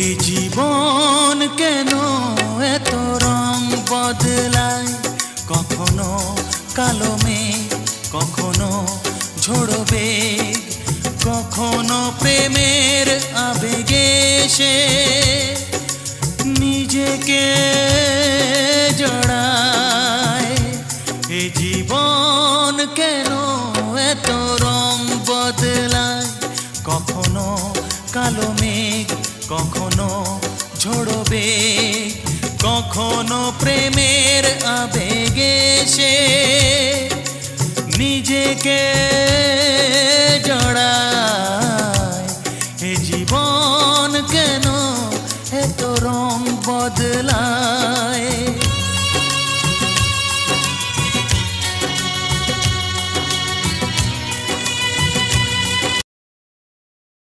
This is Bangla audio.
এ জীবন কেন এত রং বদলায়, কখনো কালো মেঘ, কখনো ঝোড়ো বেগ, কখনো প্রেমের আবেগে সে নিজেকে জড়ায়। এ জীবন কেন এত রং বদলায়, কখনো কালো মেঘ, কখনো ঝোড়ো বেগ, কখনো প্রেমের আবেগে সে নিজেকে জড়ায়।